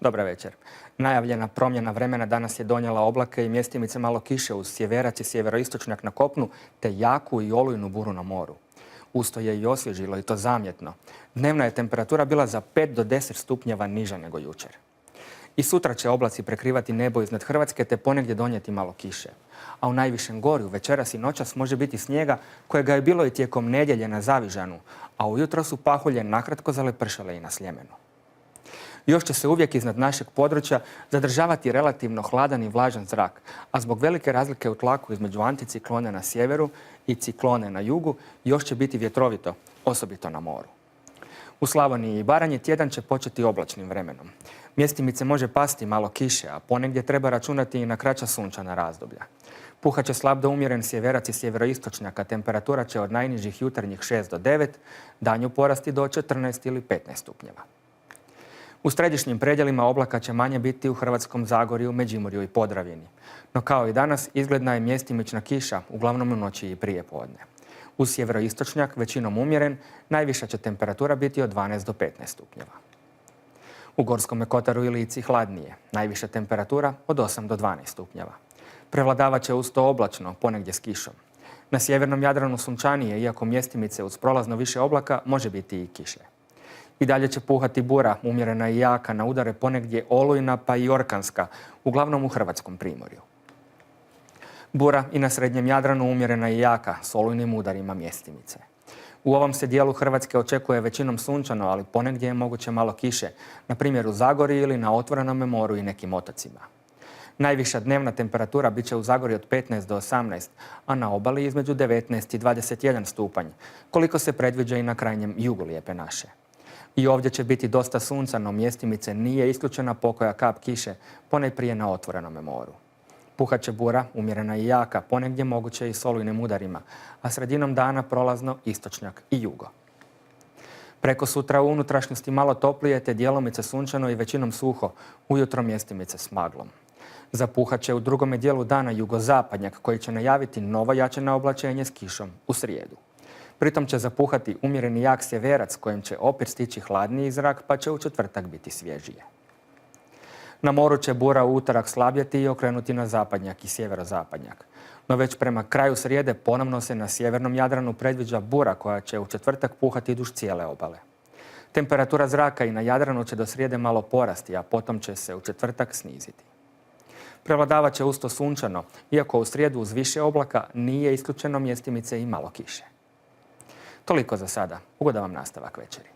Dobra večer. Najavljena promjena vremena danas je donijela oblake i mjestimice malo kiše uz sjeverac i sjeveroistočnjak na kopnu, te jaku i olujnu buru na moru. Usto je i osvježilo i to zamjetno. Dnevna je temperatura bila za 5 do 10 stupnjeva niža nego jučer. I sutra će oblaci prekrivati nebo iznad Hrvatske te ponegdje donijeti malo kiše. A u najvišem gorju večeras i noćas može biti snijega kojega je bilo i tijekom nedjelje na Zavižanu, a ujutro su pahulje nakratko zalepršale i na Sljemenu. Još će se uvijek iznad našeg područja zadržavati relativno hladan i vlažan zrak, a zbog velike razlike u tlaku između anticiklone na sjeveru i ciklone na jugu još će biti vjetrovito, osobito na moru. U Slavoniji i Baranji tjedan će početi oblačnim vremenom. Mjestimice može pasti malo kiše, a ponegdje treba računati i na kraća sunčana razdoblja. Puhat će slab do umjeren sjeverac i sjeveroistočnjak, a temperatura će od najnižih jutarnjih 6 do 9, danju porasti do 14 ili 15 stupnjeva. U središnjim predjelima oblaka će manje biti u Hrvatskom Zagorju, Međimurju i Podravini. No kao i danas, izgledna je mjestimična kiša, uglavnom u noći i prije podne. Uz sjeveroistočnjak, većinom umjeren, najviša će temperatura biti od 12 do 15 stupnjeva. U Gorskome kotaru i Lici hladnije, najviša temperatura od 8 do 12 stupnjeva. Prevladavat će uz to oblačno, ponegdje s kišom. Na sjevernom Jadranu sunčanije, iako mjestimice uz prolazno više oblaka, može biti i kiše. I dalje će puhati bura, umjerena i jaka, na udare ponegdje olujna pa i orkanska, uglavnom u hrvatskom primorju. Bura i na srednjem Jadranu umjerena i jaka, s olujnim udarima mjestimice. U ovom se dijelu Hrvatske očekuje većinom sunčano, ali ponegdje je moguće malo kiše, na primjer u Zagorju ili na otvorenom moru i nekim otocima. Najviša dnevna temperatura bit će u Zagorju od 15 do 18, a na obali između 19 i 21 stupanj, koliko se predviđa i na krajnjem jugu Lijepe naše. I ovdje će biti dosta sunca, no mjestimice nije isključena pokoja kap kiše, ponajprije na otvorenome moru. Puhat će bura, umjerena i jaka, ponegdje moguće i s olujnim udarima, a sredinom dana prolazno istočnjak i jugo. Preko sutra u unutrašnjosti malo toplije te djelomice sunčano i većinom suho, ujutro mjestimice s maglom. Zapuhat će u drugome dijelu dana jugozapadnjak koji će najaviti novo jačeno oblačenje s kišom u srijedu. Pritom će zapuhati umjereni jak sjeverac kojim će opet stići hladniji zrak pa će u četvrtak biti svježije. Na moru će bura u utorak slabjeti i okrenuti na zapadnjak i sjeverozapadnjak. No već prema kraju srijede ponovno se na sjevernom Jadranu predviđa bura koja će u četvrtak puhati duž cijele obale. Temperatura zraka i na Jadranu će do srijede malo porasti, a potom će se u četvrtak sniziti. Prevladavat će usto sunčano, iako u srijedu uz više oblaka nije isključeno mjestimice i malo kiše. Toliko za sada. Ugodan vam nastavak večeri.